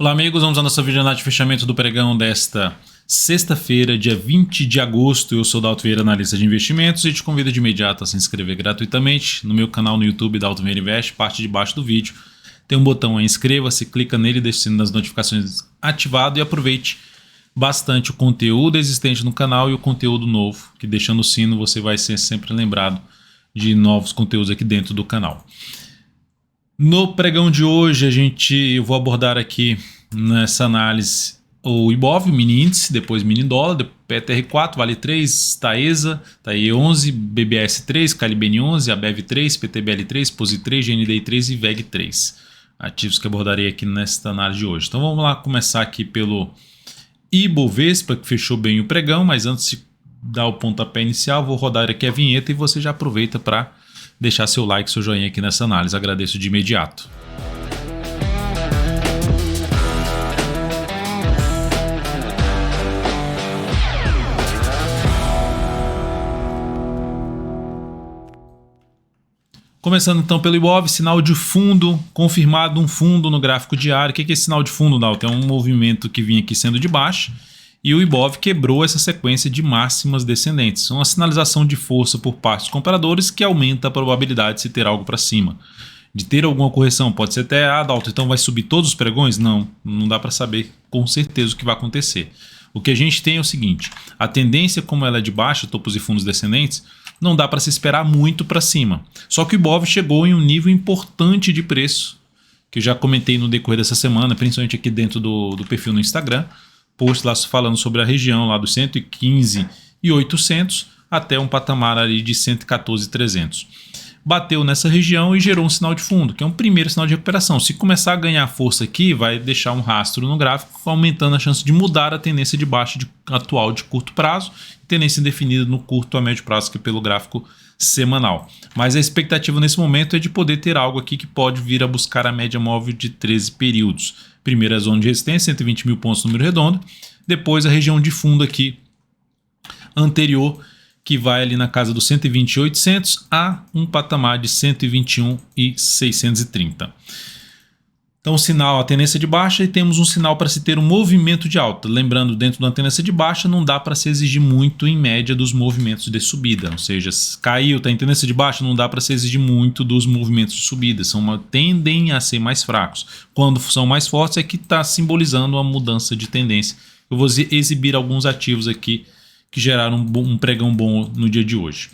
Olá amigos, vamos à nossa videoanálise de fechamento do pregão desta sexta-feira, dia 20 de agosto. Eu sou o Dalton Vieira, analista de investimentos, e te convido de imediato a se inscrever gratuitamente no meu canal no YouTube, Dalton Vieira Invest. Parte de baixo do vídeo tem um botão aí, inscreva-se, clica nele, deixe o sino das notificações ativado e aproveite bastante o conteúdo existente no canal e o conteúdo novo, que deixando o sino você vai ser sempre lembrado de novos conteúdos aqui dentro do canal. No pregão de hoje eu vou abordar aqui nessa análise o Ibov, o mini índice, depois mini dólar, PTR4, Vale 3, Taesa, TAE 11, BBS 3, Calibene 11, ABEV 3, PTBL 3, POSI 3, GNDI 3 e VEG 3. Ativos que abordarei aqui nesta análise de hoje. Então vamos lá começar aqui pelo Ibovespa, que fechou bem o pregão, mas antes de dar o pontapé inicial, vou rodar aqui a vinheta e você já aproveita para deixar seu like, seu joinha aqui nessa análise. Agradeço de imediato. Começando então pelo Ibov, sinal de fundo, confirmado um fundo no gráfico diário. O que é esse sinal de fundo, Dalton? É um movimento que vinha aqui sendo de baixa e o Ibov quebrou essa sequência de máximas descendentes. Uma sinalização de força por parte dos compradores que aumenta a probabilidade de se ter algo para cima. De ter alguma correção, pode ser até, Dalton, então vai subir todos os pregões? Não dá para saber com certeza o que vai acontecer. O que a gente tem é o seguinte, a tendência como ela é de baixa, topos e fundos descendentes, não dá para se esperar muito para cima. Só que o Ibov chegou em um nível importante de preço, que eu já comentei no decorrer dessa semana, principalmente aqui dentro do perfil no Instagram, post lá falando sobre a região lá dos 115.800 até um patamar ali de 114.300. Bateu nessa região e gerou um sinal de fundo, que é um primeiro sinal de recuperação. Se começar a ganhar força aqui, vai deixar um rastro no gráfico, aumentando a chance de mudar a tendência de baixa atual de curto prazo, tendência indefinida no curto a médio prazo, que é pelo gráfico semanal. Mas a expectativa nesse momento é de poder ter algo aqui que pode vir a buscar a média móvel de 13 períodos. Primeira zona de resistência, 120 mil pontos, número redondo. Depois a região de fundo aqui anterior, que vai ali na casa dos 120.800 a um patamar de 121.630. Então, sinal, a tendência de baixa, e temos um sinal para se ter um movimento de alta. Lembrando, dentro da tendência de baixa, não dá para se exigir muito em média dos movimentos de subida. Ou seja, caiu, está em tendência de baixa, não dá para se exigir muito dos movimentos de subida. Tendem a ser mais fracos. Quando são mais fortes é que está simbolizando uma mudança de tendência. Eu vou exibir alguns ativos aqui que geraram um pregão bom no dia de hoje.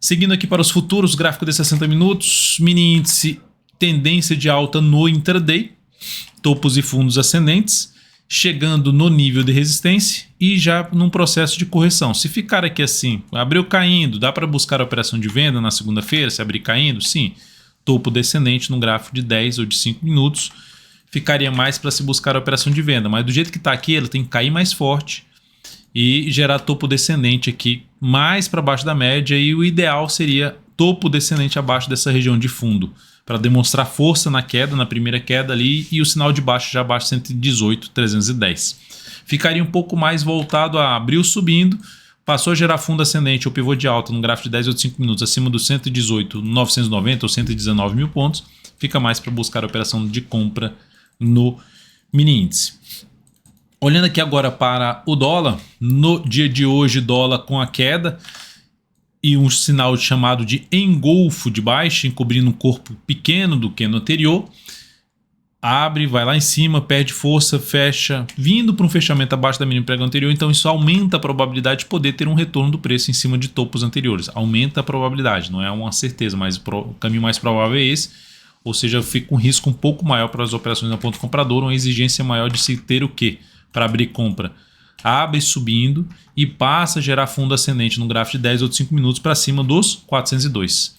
Seguindo aqui para os futuros, gráfico de 60 minutos, mini índice, tendência de alta no intraday, topos e fundos ascendentes, chegando no nível de resistência e já num processo de correção. Se ficar aqui assim, abriu caindo, dá para buscar a operação de venda na segunda-feira, se abrir caindo? Sim. Topo descendente no gráfico de 10 ou de 5 minutos, ficaria mais para se buscar a operação de venda, mas do jeito que está aqui, ela tem que cair mais forte e gerar topo descendente aqui mais para baixo da média, e o ideal seria topo descendente abaixo dessa região de fundo, para demonstrar força na queda, na primeira queda ali, e o sinal de baixo já abaixo de 118.310. Ficaria um pouco mais voltado a abril subindo, passou a gerar fundo ascendente ou pivô de alta no gráfico de 10 ou de 5 minutos acima dos 118.990 ou 119 mil pontos, fica mais para buscar a operação de compra no mini índice. Olhando aqui agora para o dólar, no dia de hoje dólar com a queda e um sinal chamado de engolfo de baixa, encobrindo um corpo pequeno do que no anterior, abre, vai lá em cima, perde força, fecha, vindo para um fechamento abaixo da mínima pregão anterior, então isso aumenta a probabilidade de poder ter um retorno do preço em cima de topos anteriores, aumenta a probabilidade, não é uma certeza, mas o caminho mais provável é esse, ou seja, fica um risco um pouco maior para as operações na ponta compradora, uma exigência maior de se ter o quê? Para abrir compra, abre subindo e passa a gerar fundo ascendente no gráfico de 10 ou de 5 minutos para cima dos 402.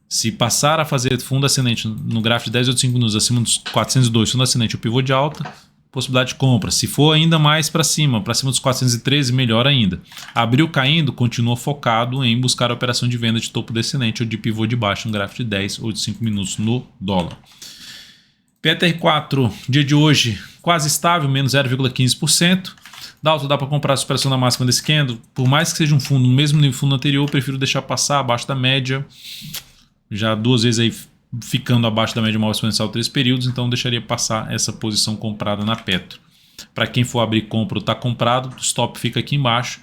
Se passar a fazer fundo ascendente no gráfico de 10 ou de 5 minutos acima dos 402, fundo ascendente, o pivô de alta, possibilidade de compra. Se for ainda mais para cima dos 413, melhor ainda. Abriu caindo, continua focado em buscar a operação de venda de topo descendente ou de pivô de baixo no gráfico de 10 ou de 5 minutos no dólar. PTR4, dia de hoje, quase estável, menos 0,15%. Dalton, dá para comprar a superação da máxima desse candle? Por mais que seja um fundo no mesmo nível do fundo anterior, eu prefiro deixar passar abaixo da média. Já duas vezes aí ficando abaixo da média móvel exponencial 3 períodos, então deixaria passar essa posição comprada na Petro. Para quem for abrir compra ou está comprado, o stop fica aqui embaixo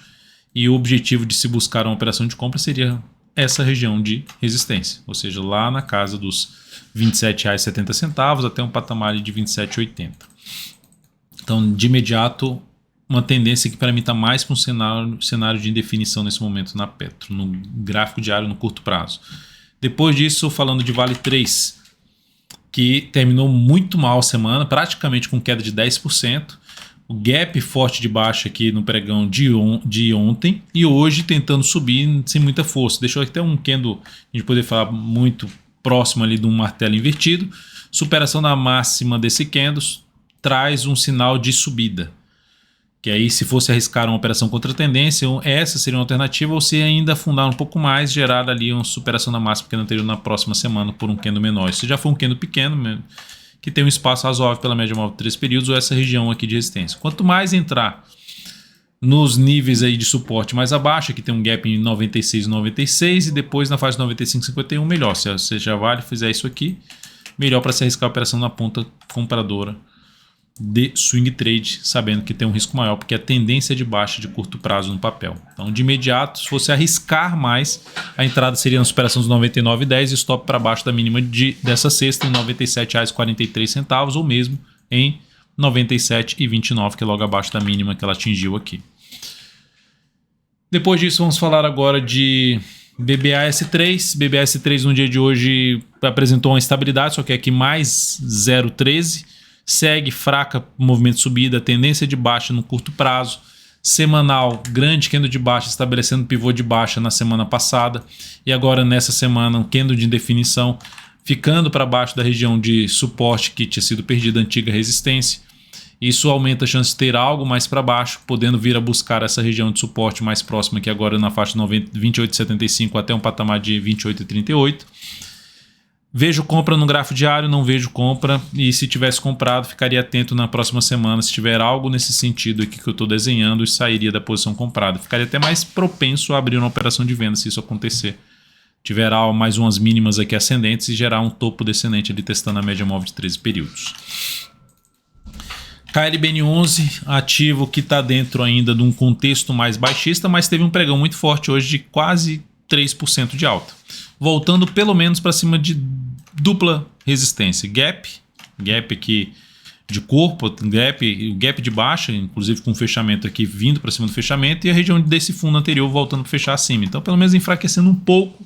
e o objetivo de se buscar uma operação de compra seria essa região de resistência, ou seja, lá na casa dos R$ 27,70 até um patamar de R$ 27,80. Então, de imediato, uma tendência que para mim está mais para um cenário de indefinição nesse momento na Petro, no gráfico diário no curto prazo. Depois disso, falando de Vale 3, que terminou muito mal a semana, praticamente com queda de 10%. O gap forte de baixa aqui no pregão de ontem e hoje tentando subir sem muita força. Deixou até um candle, a gente poder falar muito próximo ali de um martelo invertido. Superação da máxima desse candle traz um sinal de subida. Que aí, se fosse arriscar uma operação contra tendência, essa seria uma alternativa, ou se ainda afundar um pouco mais, gerar ali uma superação da máxima que anterior na próxima semana por um candle menor. Isso já foi um candle pequeno, que tem um espaço razoável pela média móvel de 3 períodos, ou essa região aqui de resistência. Quanto mais entrar nos níveis aí de suporte mais abaixo, aqui tem um gap em 96 e 96, e depois na fase de 95 e 51, melhor. Se você já vale, fizer isso aqui, melhor para se arriscar a operação na ponta compradora de swing trade, sabendo que tem um risco maior, porque a tendência é de baixa de curto prazo no papel. Então, de imediato, se fosse arriscar mais, a entrada seria na superação dos 99,10 e stop para baixo da mínima dessa sexta em R$ 97,43, ou mesmo em 97,29, que é logo abaixo da mínima que ela atingiu aqui. Depois disso, vamos falar agora de BBAS3. BBAS3 no dia de hoje apresentou uma estabilidade, só que aqui mais 0,13. Segue fraca movimento de subida, tendência de baixa no curto prazo. Semanal, grande candle de baixa, estabelecendo pivô de baixa na semana passada. E agora nessa semana, um candle de indefinição, ficando para baixo da região de suporte que tinha sido perdida, antiga resistência. Isso aumenta a chance de ter algo mais para baixo, podendo vir a buscar essa região de suporte mais próxima, que agora na faixa de 28,75 até um patamar de 28,38. Vejo compra no gráfico diário, não vejo compra, e se tivesse comprado, ficaria atento na próxima semana. Se tiver algo nesse sentido aqui que eu estou desenhando, sairia da posição comprada. Ficaria até mais propenso a abrir uma operação de venda se isso acontecer. Tiver mais umas mínimas aqui ascendentes e gerar um topo descendente ali testando a média móvel de 13 períodos. KLBN11, ativo que está dentro ainda de um contexto mais baixista, mas teve um pregão muito forte hoje de quase 3% de alta. Voltando pelo menos para cima de dupla resistência. Gap aqui de corpo, gap de baixa, inclusive com fechamento aqui vindo para cima do fechamento, e a região desse fundo anterior voltando para fechar acima. Então, pelo menos enfraquecendo um pouco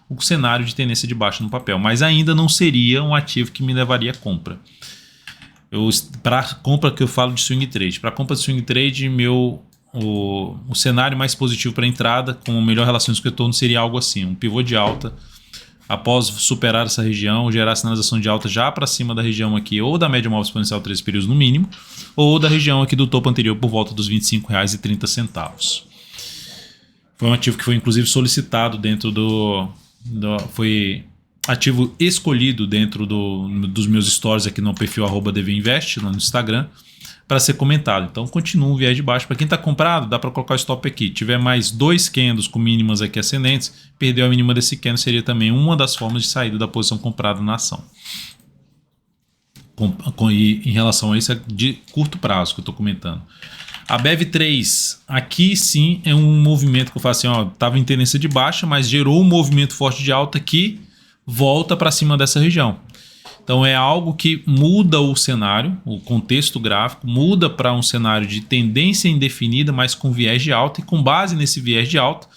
o cenário de tendência de baixa no papel. Mas ainda não seria um ativo que me levaria a compra. Para compra que eu falo de swing trade. Para compra de swing trade, o cenário mais positivo para entrada, com melhor relação de retorno, seria algo assim, um pivô de alta, após superar essa região, gerar sinalização de alta já para cima da região aqui, ou da média móvel exponencial 3 períodos no mínimo, ou da região aqui do topo anterior por volta dos R$ 25,30. Foi um ativo que foi inclusive solicitado dentro foi ativo escolhido dentro dos meus stories aqui no perfil @dvinvest, no Instagram, para ser comentado. Então continua um viés de baixo. Para quem está comprado, dá para colocar o stop aqui. Tiver mais 2 candles com mínimas aqui ascendentes, perdeu a mínima desse candle, seria também uma das formas de saída da posição comprada na ação. Em relação a isso, é de curto prazo que eu estou comentando. A BEV3, aqui sim é um movimento que eu falo assim, estava em tendência de baixa, mas gerou um movimento forte de alta que volta para cima dessa região. Então é algo que muda o cenário, o contexto gráfico, muda para um cenário de tendência indefinida, mas com viés de alta, e com base nesse viés de alta,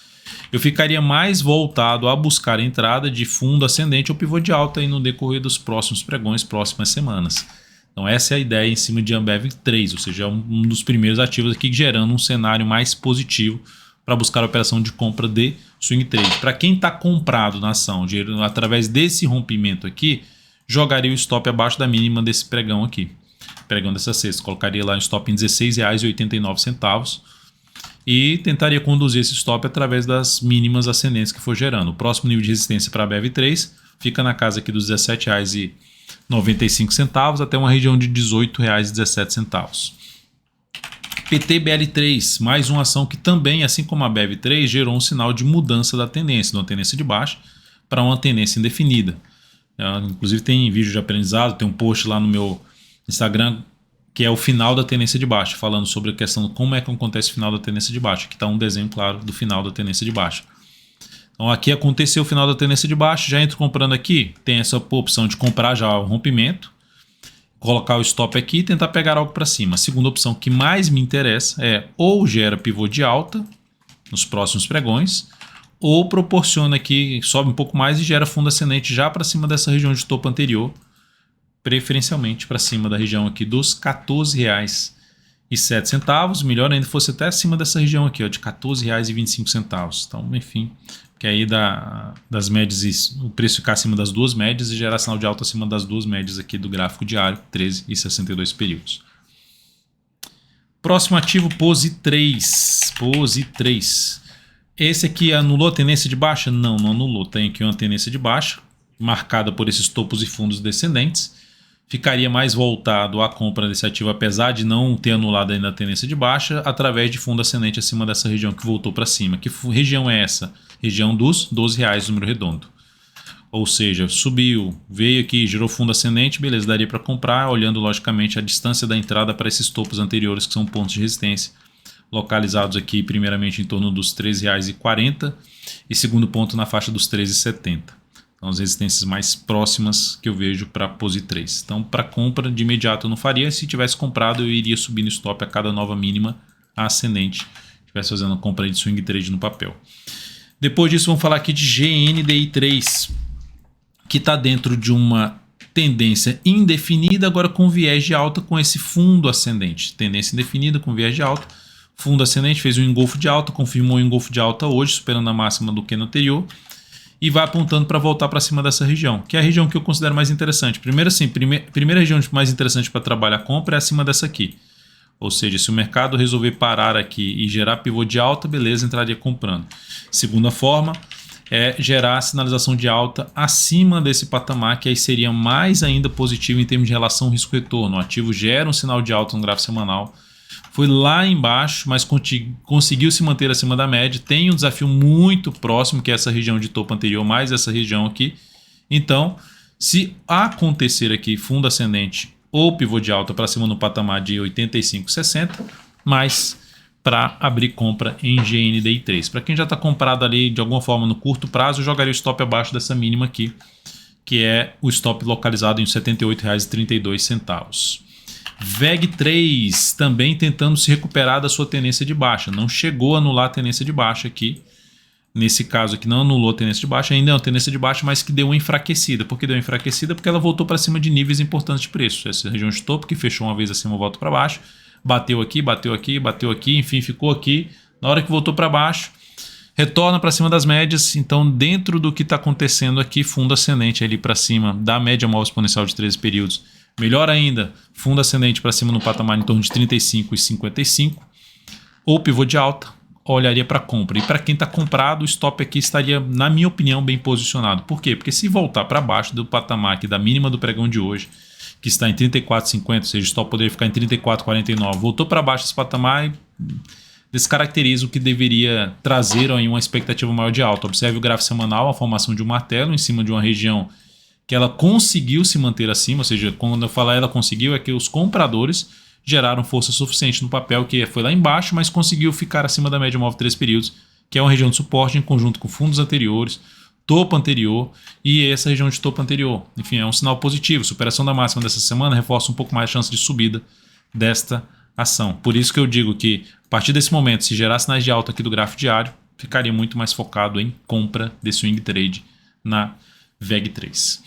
eu ficaria mais voltado a buscar a entrada de fundo ascendente ou pivô de alta aí no decorrer dos próximos pregões, próximas semanas. Então essa é a ideia em cima de Ambev 3, ou seja, é um dos primeiros ativos aqui gerando um cenário mais positivo para buscar a operação de compra de swing trade. Para quem está comprado na ação, através desse rompimento aqui, jogaria o stop abaixo da mínima desse pregão aqui. Pregão dessa sexta. Colocaria lá um stop em R$ 16,89 e tentaria conduzir esse stop através das mínimas ascendentes que for gerando. O próximo nível de resistência para a BEV3 fica na casa aqui dos R$ 17,95 até uma região de R$ 18,17. PTBL3, mais uma ação que também, assim como a BEV3, gerou um sinal de mudança da tendência, de uma tendência de baixa para uma tendência indefinida. Inclusive tem vídeo de aprendizado, tem um post lá no meu Instagram que é o final da tendência de baixa, falando sobre a questão de como é que acontece o final da tendência de baixa. Aqui está um desenho claro do final da tendência de baixa. Então aqui aconteceu o final da tendência de baixa, já entro comprando aqui, tem essa opção de comprar já o rompimento, colocar o stop aqui e tentar pegar algo para cima. A segunda opção que mais me interessa é ou gera pivô de alta nos próximos pregões, ou proporciona aqui, sobe um pouco mais e gera fundo ascendente já para cima dessa região de topo anterior, preferencialmente para cima da região aqui dos R$ 14,07. Melhor ainda fosse até acima dessa região aqui, ó, de R$ 14,25. Então, enfim, que aí das médias, o preço ficar acima das duas médias e gerar sinal de alta acima das duas médias aqui do gráfico diário, 13 e 62 períodos. Próximo ativo, Pose 3. Pose 3. Esse aqui anulou a tendência de baixa? Não, não anulou. Tem aqui uma tendência de baixa, marcada por esses topos e fundos descendentes. Ficaria mais voltado à compra desse ativo, apesar de não ter anulado ainda a tendência de baixa, através de fundo ascendente acima dessa região que voltou para cima. Que região é essa? Região dos R$12, número redondo. Ou seja, subiu, veio aqui, gerou fundo ascendente, beleza, daria para comprar, olhando logicamente a distância da entrada para esses topos anteriores, que são pontos de resistência, localizados aqui primeiramente em torno dos R$ 13,40 e segundo ponto na faixa dos R$ 13,70. São as resistências mais próximas que eu vejo para Pose 3. Então, para compra de imediato eu não faria. Se tivesse comprado, eu iria subir no stop a cada nova mínima ascendente. Estivesse fazendo a compra de swing trade no papel. Depois disso, vamos falar aqui de GNDI3, que está dentro de uma tendência indefinida, agora com viés de alta com esse fundo ascendente. Tendência indefinida com viés de alta. Fundo ascendente fez um engolfo de alta, confirmou o engolfo de alta hoje, superando a máxima do candle anterior. E vai apontando para voltar para cima dessa região, que é a região que eu considero mais interessante. Primeiro, assim, primeira região mais interessante para trabalhar a compra é acima dessa aqui. Ou seja, se o mercado resolver parar aqui e gerar pivô de alta, beleza, entraria comprando. Segunda forma é gerar sinalização de alta acima desse patamar, que aí seria mais ainda positivo em termos de relação risco-retorno. O ativo gera um sinal de alta no gráfico semanal, foi lá embaixo, mas conseguiu se manter acima da média. Tem um desafio muito próximo, que é essa região de topo anterior, mais essa região aqui. Então, se acontecer aqui fundo ascendente ou pivô de alta para cima no patamar de 85,60, mais para abrir compra em GNDI3. Para quem já está comprado ali de alguma forma no curto prazo, eu jogaria o stop abaixo dessa mínima aqui, que é o stop localizado em R$ 78,32. VEG3 também tentando se recuperar da sua tendência de baixa. Não chegou a anular a tendência de baixa aqui. Nesse caso aqui não anulou a tendência de baixa, ainda é uma tendência de baixa, mas que deu uma enfraquecida. Por que deu uma enfraquecida? Porque ela voltou para cima de níveis importantes de preço. Essa região de topo que fechou uma vez acima, volta para baixo. Bateu aqui, bateu aqui, bateu aqui, enfim, ficou aqui. Na hora que voltou para baixo, retorna para cima das médias. Então, dentro do que está acontecendo aqui, fundo ascendente ali para cima da média móvel exponencial de 13 períodos. Melhor ainda, fundo ascendente para cima no patamar em torno de 35,55 ou pivô de alta, olharia para compra. E para quem está comprado, o stop aqui estaria, na minha opinião, bem posicionado. Por quê? Porque se voltar para baixo do patamar aqui da mínima do pregão de hoje, que está em 34,50, ou seja, o stop poderia ficar em 34,49, voltou para baixo desse patamar e descaracteriza o que deveria trazer aí uma expectativa maior de alta. Observe o gráfico semanal, a formação de um martelo em cima de uma região que ela conseguiu se manter acima, ou seja, quando eu falar ela conseguiu, é que os compradores geraram força suficiente no papel, que foi lá embaixo, mas conseguiu ficar acima da média móvel 3 períodos, que é uma região de suporte em conjunto com fundos anteriores, topo anterior e essa região de topo anterior. Enfim, é um sinal positivo. Superação da máxima dessa semana reforça um pouco mais a chance de subida desta ação. Por isso que eu digo que, a partir desse momento, se gerar sinais de alta aqui do gráfico diário, ficaria muito mais focado em compra de swing trade na VEG3.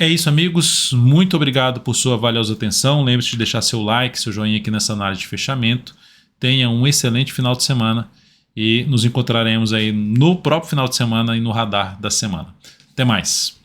É isso, amigos. Muito obrigado por sua valiosa atenção. Lembre-se de deixar seu like, seu joinha aqui nessa análise de fechamento. Tenha um excelente final de semana e nos encontraremos aí no próprio final de semana e no radar da semana. Até mais.